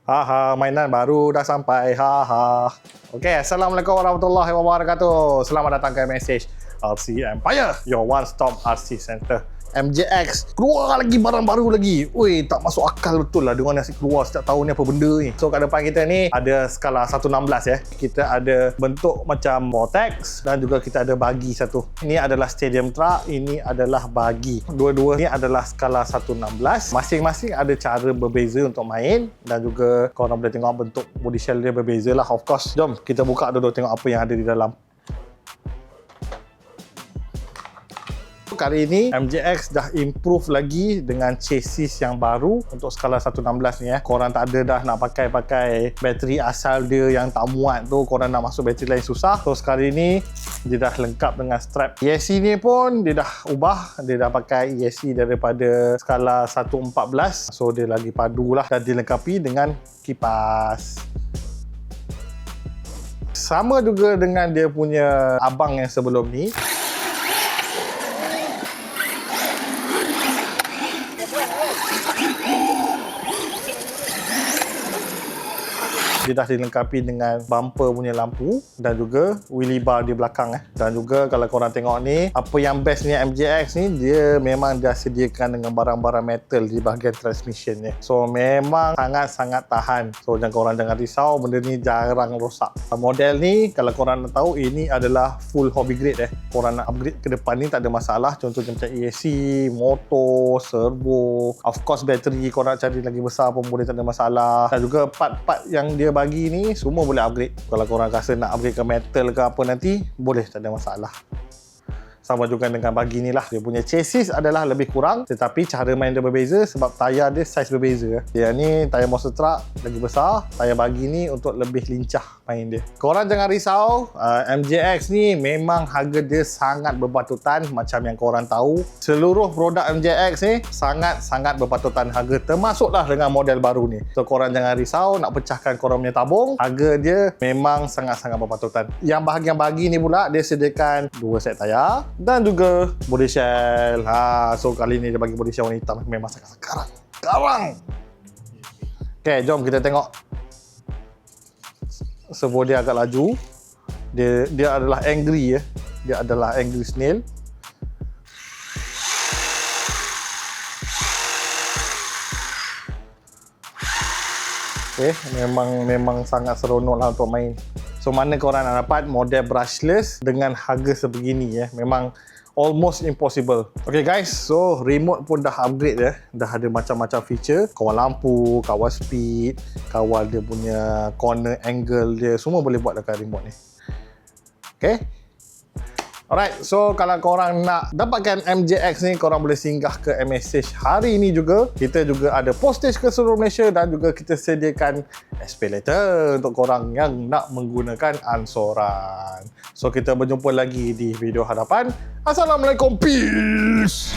Haha, mainan baru dah sampai. Haha. Okay, Assalamualaikum warahmatullahi wabarakatuh. Selamat datang ke MSH RC Empire, your one-stop RC center. MJX keluar lagi barang baru lagi. Ui, tak masuk akal betul lah dengan nasi keluar setiap tahun ni apa benda ni. So kat depan kita ni ada skala 1/16 ya. Kita ada bentuk macam vortex dan juga kita ada bagi satu. Ini adalah stadium truck, ini adalah bagi. Dua-dua ni adalah skala 1/16. Masing-masing ada cara berbeza untuk main dan juga korang boleh tengok bentuk body shell dia berbeza lah, of course. Jom kita buka dulu tengok apa yang ada di dalam. Kali ini MJX dah improve lagi dengan chassis yang baru untuk skala 1/16 ni ya. Korang tak ada dah nak pakai bateri asal dia yang tak muat tu, korang nak masuk bateri lain susah. So sekali ni dia dah lengkap dengan strap. ESC ni pun dia dah ubah, dia dah pakai ESC daripada skala 1/14. So dia lagi padu lah dan dilengkapi dengan kipas. Sama juga dengan dia punya abang yang sebelum ni. Dia dah dilengkapi dengan bumper punya lampu dan juga wheelie bar di belakang. Dan juga kalau korang tengok ni, apa yang best ni MJX ni, dia memang dah sediakan dengan barang-barang metal di bahagian transmission ni. So memang sangat-sangat tahan. So korang jangan risau, benda ni jarang rosak. Model ni kalau korang nak tahu, ini adalah full hobby grade Korang nak upgrade ke depan ni tak ada masalah. Contohnya macam ESC, motor, servo, of course bateri korang cari lagi besar pun boleh, tak ada masalah. Dan juga part-part yang dia bagi ni semua boleh upgrade. Kalau korang rasa nak upgrade ke metal ke apa nanti, boleh, tak ada masalah. Sama juga dengan bagi ni lah. Dia punya chassis adalah lebih kurang, tetapi cara main dia berbeza sebab tayar dia saiz berbeza. Dia ni tayar monster truck lagi besar, tayar bagi ni untuk lebih lincah main dia. Korang jangan risau, MJX ni memang harga dia sangat berpatutan. Macam yang korang tahu, seluruh produk MJX ni sangat-sangat berpatutan harga, termasuklah dengan model baru ni. So korang jangan risau nak pecahkan korang punya tabung, harga dia memang sangat-sangat berpatutan. Yang bahagian bagi ni pula dia sediakan 2 set tayar dan juga body shell. So kali ni dia bagi body shell warna hitam, memang sangat garang. Okay, jom kita tengok. Servo dia agak laju. Dia adalah angry ya. Dia adalah angry snail. Okay, memang sangat seronok lah untuk main. So mana korang nak dapat model brushless dengan harga sebegini ya. Memang almost impossible. Okay guys, so remote pun dah upgrade ya. Dah ada macam-macam feature. Kawal lampu, kawal speed, kawal dia punya corner angle dia, semua boleh buat dekat remote ni. Okay. Alright, so kalau korang nak dapatkan MJX ni, korang boleh singgah ke MSH hari ini juga. Kita juga ada postage ke seluruh Malaysia dan juga kita sediakan SPay letter untuk korang yang nak menggunakan ansoran. So kita berjumpa lagi di video hadapan. Assalamualaikum, peace!